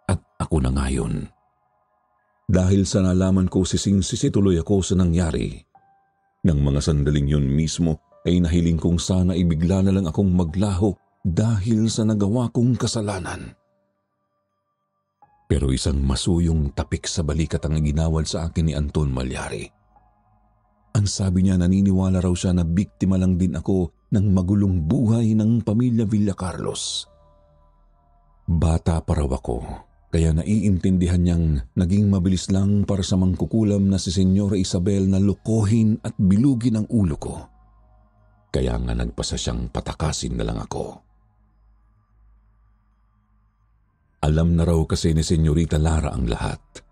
At ako na ngayon. Dahil sa nalaman ko sising-sisi tuloy ako sa nangyari. Nang mga sandaling yun mismo ay nahiling kong sana ibigla na lang akong maglaho dahil sa nagawa kong kasalanan. Pero isang masuyong tapik sa balikat ang ginawal sa akin ni Anton Malyari. Ang sabi niya naniniwala raw siya na biktima lang din ako ng magulong buhay ng pamilya Villa Carlos. Bata pa raw ako, kaya naiintindihan niyang naging mabilis lang para sa mangkukulam na si Senyora Isabel na lokohin at bilugin ang ulo ko. Kaya nga nagpasa siyang patakasin na lang ako. Alam na raw kasi ni Senyorita Lara ang lahat.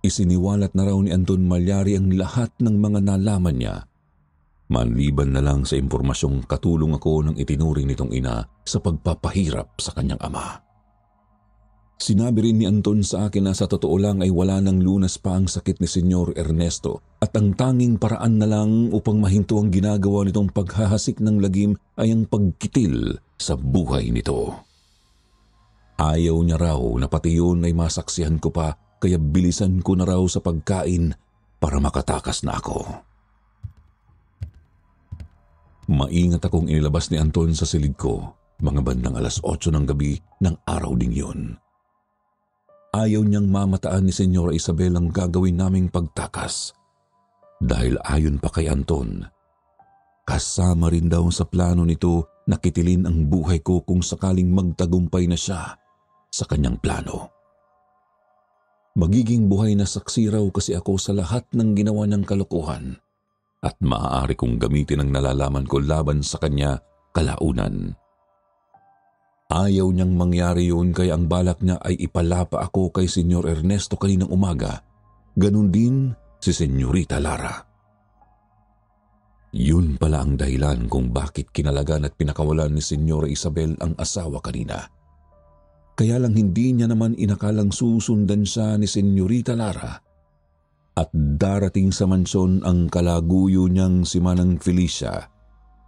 Isiniwalat na raw ni Anton Malyari ang lahat ng mga nalaman niya. Maliban na lang sa impormasyong katulong ako ng itinuring nitong ina sa pagpapahirap sa kanyang ama. Sinabi rin ni Anton sa akin na sa totoo lang ay wala nang lunas pa ang sakit ni Senyor Ernesto at ang tanging paraan na lang upang mahinto ang ginagawa nitong paghahasik ng lagim ay ang pagkitil sa buhay nito. Ayaw niya raw na pati yun ay masaksihan ko pa kaya bilisan ko na raw sa pagkain para makatakas na ako. Maingat akong inilabas ni Anton sa silid ko mga bandang 8:00 ng gabi ng araw ding yun. Ayaw niyang mamataan ni Senyora Isabel ang gagawin naming pagtakas. Dahil ayon pa kay Anton, kasama rin daw sa plano nito na kitilin ang buhay ko kung sakaling magtagumpay na siya sa kanyang plano. Magiging buhay na saksi raw kasi ako sa lahat ng ginawa niyang kalokohan at maaari kong gamitin ang nalalaman ko laban sa kanya kalaunan. Ayaw niyang mangyari yun kaya ang balak niya ay ipalapa ako kay Senyor Ernesto kaninang umaga. Ganun din si Senyorita Lara. Yun pala ang dahilan kung bakit kinalagan at pinakawalan ni Senyora Isabel ang asawa kanina. Kaya lang hindi niya naman inakalang susundan siya ni Senyorita Lara at darating sa mansyon ang kalaguyo niyang si Manang Felicia.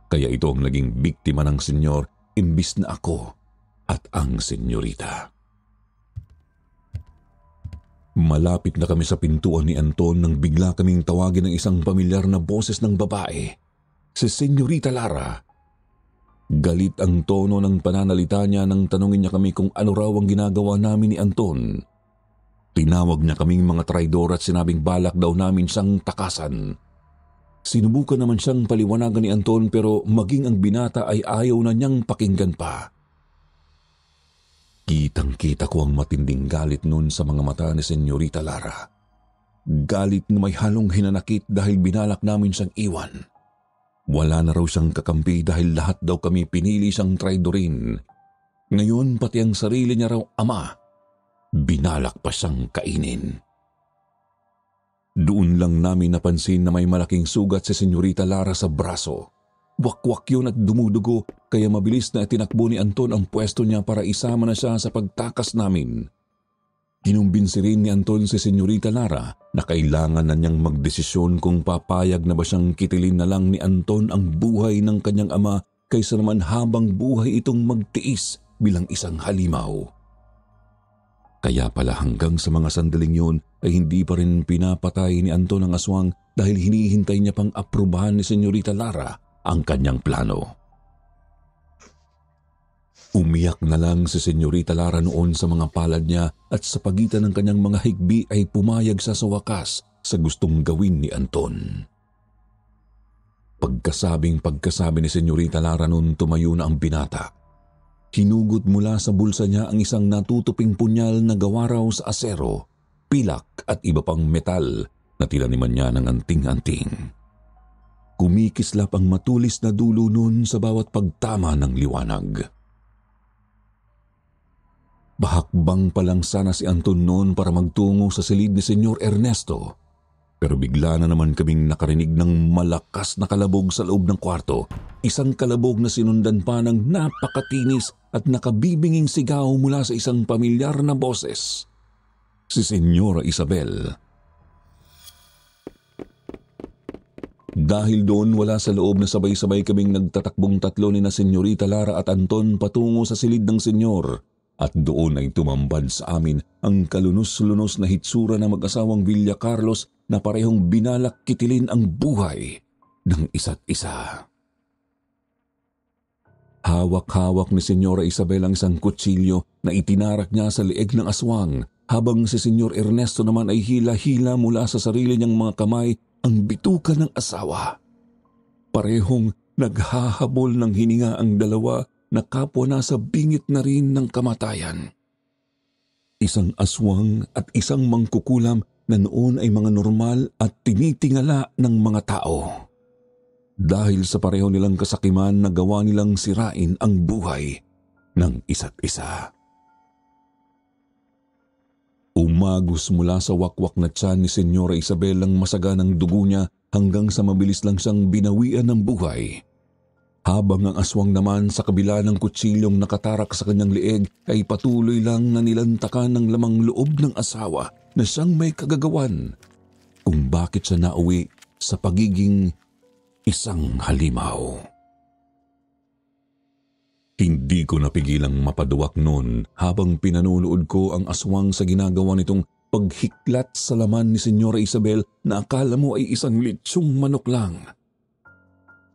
Kaya ito ang naging biktima ng senyor imbis na ako at ang senyorita. Malapit na kami sa pintuan ni Anton nang bigla kaming tawagin ng isang pamilyar na boses ng babae, si Senyorita Lara. Galit ang tono ng pananalita niya nang tanungin niya kami kung ano raw ang ginagawa namin ni Anton. Tinawag niya kaming mga traidor at sinabing balak daw namin siyang takasan. Sinubukan naman siyang paliwanagan ni Anton pero maging ang binata ay ayaw na niyang pakinggan pa. Kitang-kita ko ang matinding galit nun sa mga mata ni Senyorita Lara. galit na may halong hinanakit dahil binalak namin siyang iwan. Wala na raw siyang kakampi dahil lahat daw kami pinili siyang traidorin. Ngayon pati ang sarili niya raw ama, binalak pa siyang kainin. Doon lang namin napansin na may malaking sugat si Senyorita Lara sa braso. Wakwak yun at dumudugo kaya mabilis na itinakbo ni Anton ang pwesto niya para isama na siya sa pagtakas namin. Kinumbinsi rin ni Anton si Senyorita Lara na kailangan na niyang magdesisyon kung papayag na ba siyang kitilin na lang ni Anton ang buhay ng kanyang ama kaysa naman habang buhay itong magtiis bilang isang halimaw. Kaya pala hanggang sa mga sandaling yun ay hindi pa rin pinapatay ni Anton ang aswang dahil hinihintay niya pang aprubahan ni Senyorita Lara ang kanyang plano. Umiyak na lang si Senyorita Lara noon sa mga palad niya at sa pagitan ng kanyang mga higbi ay pumayag siya sa wakas sa gustong gawin ni Anton. Pagkasabi ni Senyorita Lara noon tumayo na ang binata. Hinugot mula sa bulsa niya ang isang natutuping punyal na gawa raw sa asero, pilak at iba pang metal na tinaniman niya ng anting-anting. Kumikislap ang matulis na dulo noon sa bawat pagtama ng liwanag. Bahakbang pa lang sana si Anton noon para magtungo sa silid ni Senyor Ernesto. Pero bigla na naman kaming nakarinig ng malakas na kalabog sa loob ng kwarto. Isang kalabog na sinundan pa ng napakatinis at nakabibinging sigaw mula sa isang pamilyar na boses. Si Senyora Isabel. Dahil doon wala sa loob na sabay-sabay kaming nagtatakbong tatlo ni na Senyorita Lara at Anton patungo sa silid ng senyor. At doon ay tumambad sa amin ang kalunos-lunos na hitsura ng mag-asawang Villa Carlos na parehong binalak kitilin ang buhay ng isa't isa. Hawak-hawak ni Senyora Isabel ang isang kutsilyo na itinarak niya sa leeg ng aswang habang si Senyor Ernesto naman ay hila-hila mula sa sarili niyang mga kamay ang bituka ng asawa. Parehong naghahabol ng hininga ang dalawa na kapwa nasa bingit na rin ng kamatayan. Isang aswang at isang mangkukulam na noon ay mga normal at tinitingala ng mga tao. Dahil sa pareho nilang kasakiman na gawa nilang sirain ang buhay ng isa't isa. Umagos mula sa wakwak na tiyan ni Senyora Isabel ang masaganang dugo niya hanggang sa mabilis lang siyang binawian ng buhay. Habang ang aswang naman sa kabila ng kutsilyong nakatarak sa kanyang leeg ay patuloy lang na nilantakan ng lamang loob ng asawa na siyang may kagagawan kung bakit siya nauwi sa pagiging isang halimaw. Hindi ko napigilang mapaduwak noon habang pinanonood ko ang aswang sa ginagawa nitong paghiklat sa laman ni Senyora Isabel na akala mo ay isang litsong manok lang.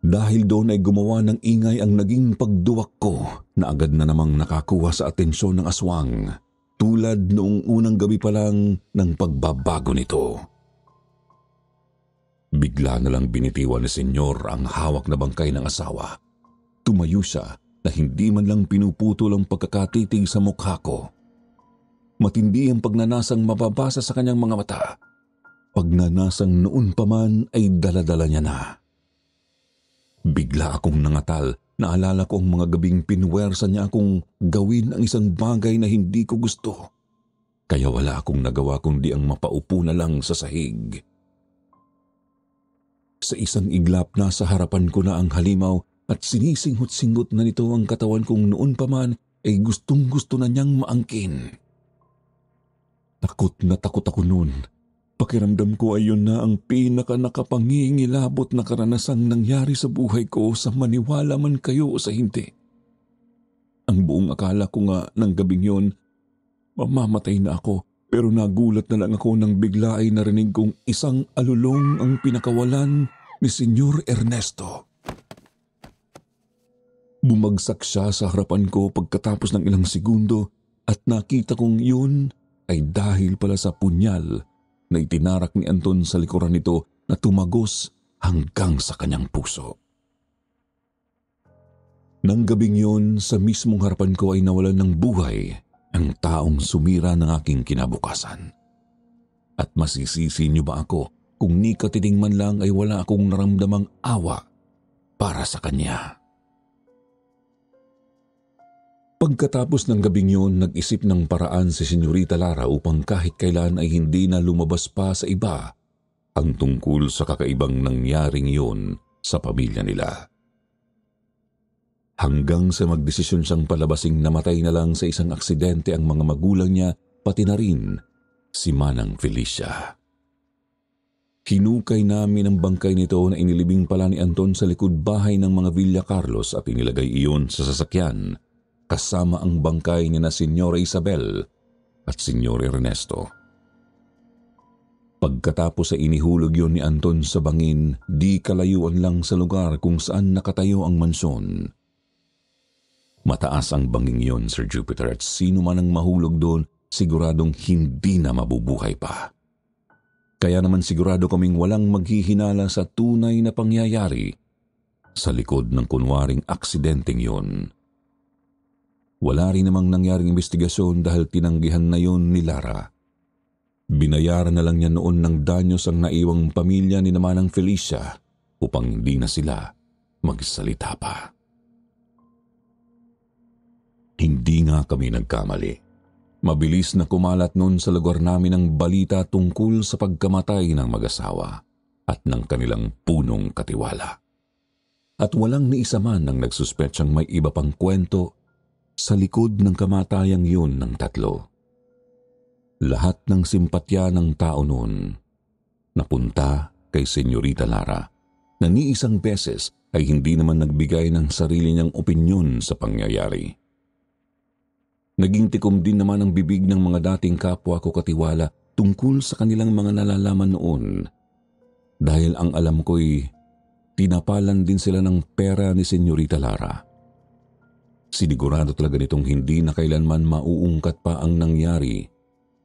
Dahil doon ay gumawa ng ingay ang naging pagduwak ko na agad na namang nakakuha sa atensyon ng aswang, tulad noong unang gabi pa lang ng pagbabago nito. Bigla na lang binitiwan ni Senyor ang hawak na bangkay ng asawa. Tumayo siya na hindi man lang pinuputol ang pagkakatitig sa mukha ko. Matindi ang pagnanasang mababasa sa kanyang mga mata. Pagnanasang noon pa man ay daladala niya na. Bigla akong nangatal, naalala ko ang mga gabing pinwersa niya akong gawin ang isang bagay na hindi ko gusto. Kaya wala akong nagawa kundi ang mapaupo na lang sa sahig. Sa isang iglap na sa harapan ko na ang halimaw at sinisinghot-singhot na nito ang katawan kong noon pa man ay gustong-gusto na niyang maangkin. Takot na takot ako noon. Pakiramdam ko ay yun na ang pinaka-nakapangingilabot na karanasang nangyari sa buhay ko sa maniwala man kayo o sa hindi. Ang buong akala ko nga ng gabing yun, mamamatay na ako, pero nagulat na lang ako nang bigla ay narinig kong isang alulong ang pinakawalan ni Senyor Ernesto. Bumagsak siya sa harapan ko pagkatapos ng ilang segundo at nakita kong yun ay dahil pala sa punyal na itinarak ni Anton sa likuran nito na tumagos hanggang sa kanyang puso. Nang gabing yun, sa mismong harapan ko ay nawalan ng buhay ang taong sumira ng aking kinabukasan. At masisisi niyo ba ako kung ni katiting man lang ay wala akong naramdamang awa para sa kanya? Pagkatapos ng gabing yun, nag-isip ng paraan si Senyorita Lara upang kahit kailan ay hindi na lumabas pa sa iba ang tungkol sa kakaibang nangyaring yun sa pamilya nila. Hanggang sa magdesisyon siyang palabasing namatay na lang sa isang aksidente ang mga magulang niya, pati na rin si Manang Felicia. Hinukay namin ang bangkay nito na inilibing pala ni Anton sa likod bahay ng mga Villa Carlos at inilagay iyon sa sasakyan kasama ang bangkay ni na Senyora Isabel at Senyor Ernesto. Pagkatapos ay inihulog yun ni Anton sa bangin, di kalayuan lang sa lugar kung saan nakatayo ang mansyon. Mataas ang banging yun, Sir Jupiter, at sino man ang mahulog doon, siguradong hindi na mabubuhay pa. Kaya naman sigurado kaming walang maghihinala sa tunay na pangyayari sa likod ng kunwaring aksidenteng yun. Wala rin namang nangyaring investigasyon dahil tinanggihan na yon ni Lara. Binayaran na lang niya noon ng danyos ang naiwang pamilya ni Manang Felicia upang hindi na sila magsalita pa. Hindi nga kami nagkamali. Mabilis na kumalat noon sa lugar namin ang balita tungkol sa pagkamatay ng mag-asawa at ng kanilang punong katiwala. At walang ni isa man ang nagsuspetsang may iba pang kwento sa likod ng kamatayang yun ng tatlo. Lahat ng simpatya ng tao noon napunta kay Senyorita Lara na ni isang beses ay hindi naman nagbigay ng sarili niyang opinyon sa pangyayari. Naging tikom din naman ang bibig ng mga dating kapwa ko katiwala tungkol sa kanilang mga nalalaman noon dahil ang alam ko'y tinapalan din sila ng pera ni Senyorita Lara. Sinigurado talaga nitong hindi na kailanman mauungkat pa ang nangyari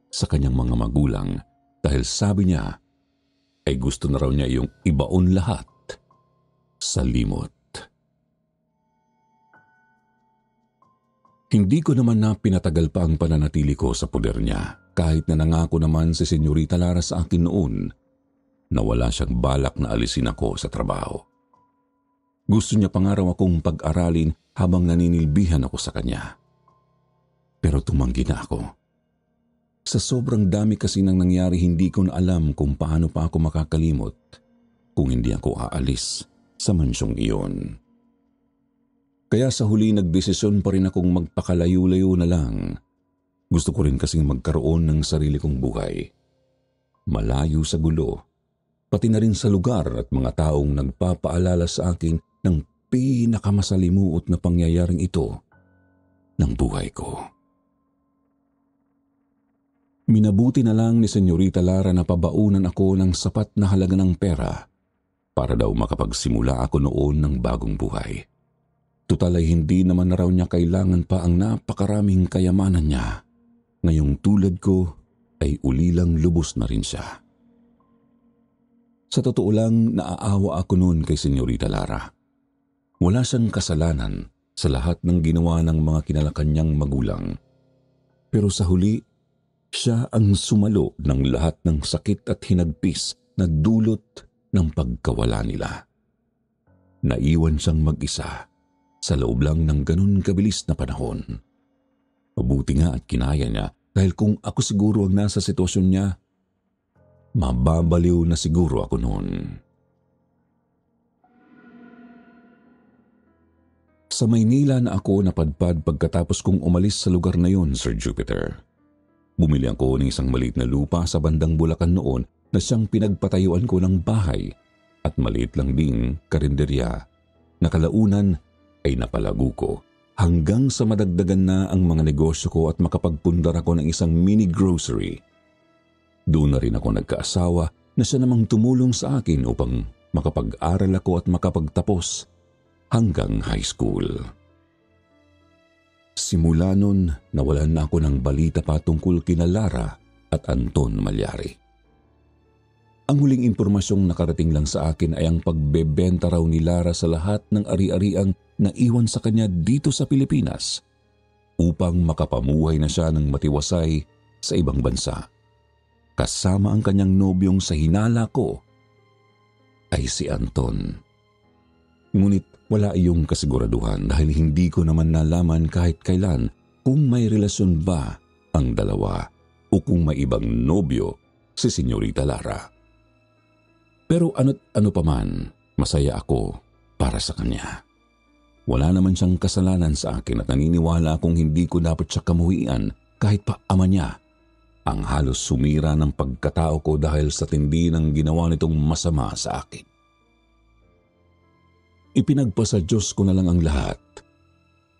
sa kanyang mga magulang dahil sabi niya ay gusto na raw niya yung ibaon lahat sa limot. Hindi ko naman na pinatagal pa ang pananatili ko sa poder niya kahit na nangako naman si Senyorita Lara sa akin noon na wala siyang balak na alisin ako sa trabaho. Gusto niya pa nga raw akong pag-aralin habang naninilbihan ako sa kanya. Pero tumanggi na ako. Sa sobrang dami kasi nang nangyari, hindi ko na alam kung paano pa ako makakalimot kung hindi ako aalis sa mansyong iyon. Kaya sa huli nagdesisyon pa rin akong magpakalayo-layo na lang. Gusto ko rin kasing magkaroon ng sarili kong buhay. Malayo sa gulo, pati na rin sa lugar at mga taong nagpapaalala sa akin ng pinakamasalimuot na pangyayaring ito ng buhay ko. Minabuti na lang ni Senyorita Lara na pabaunan ako ng sapat na halaga ng pera para daw makapagsimula ako noon ng bagong buhay. Tutal ay hindi naman na raw niya kailangan pa ang napakaraming kayamanan niya. Ngayong tulad ko ay ulilang lubos na rin siya. Sa totoo lang, naaawa ako noon kay Senyorita Lara. Wala siyang kasalanan sa lahat ng ginawa ng mga kinalakan niyang magulang. Pero sa huli, siya ang sumalo ng lahat ng sakit at hinagpis na dulot ng pagkawala nila. Naiwan siyang mag-isa sa loob lang ng ganun kabilis na panahon. Mabuti nga at kinaya niya dahil kung ako siguro ang nasa sitwasyon niya, mababaliw na siguro ako noon. Sa Maynila na ako napadpad pagkatapos kong umalis sa lugar na yon, Sir Jupiter. Bumili ako ng isang maliit na lupa sa bandang Bulacan noon na siyang pinagpatayuan ko ng bahay at maliit lang ding karinderya na kalaunan ay napalago ko hanggang sa madagdagan na ang mga negosyo ko at makapagpundar ako ng isang mini grocery. Doon na rin ako nagkaasawa na siya namang tumulong sa akin upang makapag-aral ako at makapagtapos hanggang high school. Simula nun, nawalan na ako ng balita pa tungkol kina Lara at Anton Malyari. Ang huling impormasyong nakarating lang sa akin ay ang pagbebenta raw ni Lara sa lahat ng ari-ariang naiwan sa kanya dito sa Pilipinas upang makapamuhay na siya ng matiwasay sa ibang bansa. kasama ang kanyang nobyong sa hinala ko ay si Anton. Ngunit wala iyong kasiguraduhan dahil hindi ko naman nalaman kahit kailan kung may relasyon ba ang dalawa o kung may ibang nobyo si Senyorita Lara. Pero ano't ano pa man, masaya ako para sa kanya. Wala naman siyang kasalanan sa akin at naniniwala akong hindi ko dapat siya kamuhian kahit pa ama niya ang halos sumira ng pagkatao ko dahil sa tindi ng ginawa nitong masama sa akin. Ipinagpasa Diyos ko na lang ang lahat.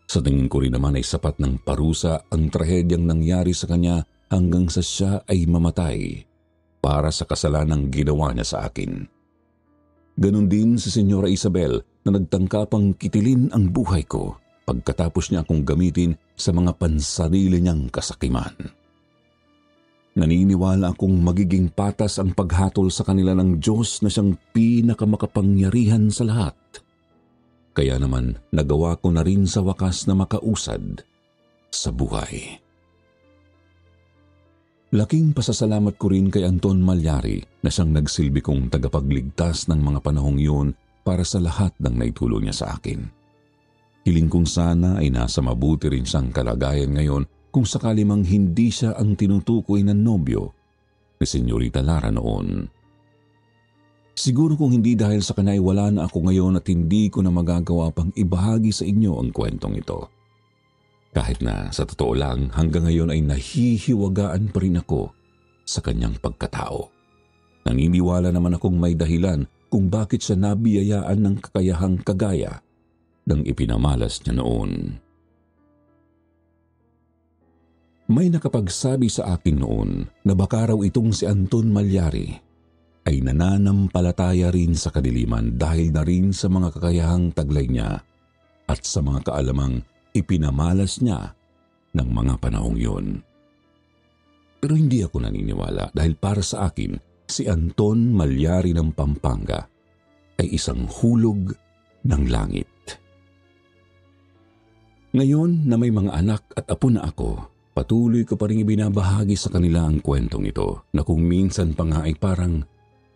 Sa tingin ko rin naman ay sapat ng parusa ang trahedyang nangyari sa kanya hanggang sa siya ay mamatay para sa kasalanang ginawa niya sa akin. Ganon din si Senyora Isabel na nagtangkapang kitilin ang buhay ko pagkatapos niya akong gamitin sa mga pansarili niyang kasakiman. Naniniwala akong magiging patas ang paghatol sa kanila ng Diyos na siyang pinakamakapangyarihan sa lahat. Kaya naman nagawa ko na rin sa wakas na makausad sa buhay. Laking pasasalamat ko rin kay Anton Malyari na siyang nagsilbi kong tagapagligtas ng mga panahong yun para sa lahat ng naitulong niya sa akin. Hiling kong sana ay nasa mabuti rin siyang kalagayan ngayon kung sakali mang hindi siya ang tinutukoy ng nobyo ni Senyorita Lara noon. Siguro kung hindi dahil sa kanya ay wala na ako ngayon at hindi ko na magagawa pang ibahagi sa inyo ang kwentong ito. Kahit na sa totoo lang hanggang ngayon ay nahihiwagaan pa rin ako sa kanyang pagkatao. Naniniwala naman akong may dahilan kung bakit siya nabiyayaan ng kakayahang kagaya ng ipinamalas niya noon. May nakapagsabi sa akin noon na baka raw itong si Anton Malyari ay nananampalataya rin sa kadiliman dahil na rin sa mga kakayahang taglay niya at sa mga kaalamang ipinamalas niya ng mga panahong yun. Pero hindi ako naniniwala dahil para sa akin, si Anton Malyari ng Pampanga ay isang hulog ng langit. Ngayon na may mga anak at apo na ako, patuloy ko pa rin ibinabahagi sa kanila ang kwentong ito na kung minsan pa nga ay parang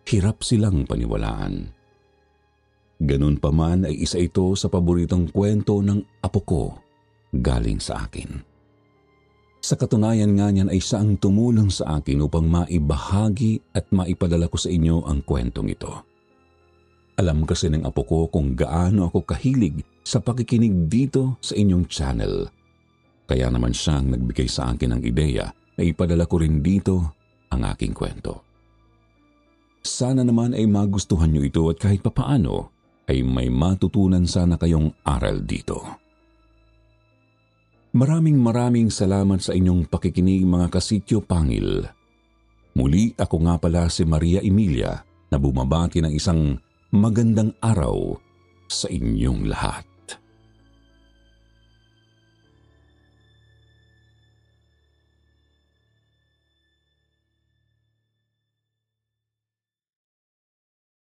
hirap silang paniwalaan. Ganun pa man ay isa ito sa paboritong kwento ng apo ko galing sa akin. Sa katunayan nga niyan ay siya ang tumulong sa akin upang maibahagi at maipadala ko sa inyo ang kwentong ito. Alam kasi ng apo ko kung gaano ako kahilig sa pakikinig dito sa inyong channel. Kaya naman siyang nagbigay sa akin ng ideya na ipadala ko rin dito ang aking kwento. Sana naman ay magustuhan niyo ito at kahit papaano ay may matutunan sana kayong aral dito. Maraming salamat sa inyong pakikinig mga kasityo pangil. Muli ako nga pala si Maria Emilia na bumabati ng isang magandang araw sa inyong lahat.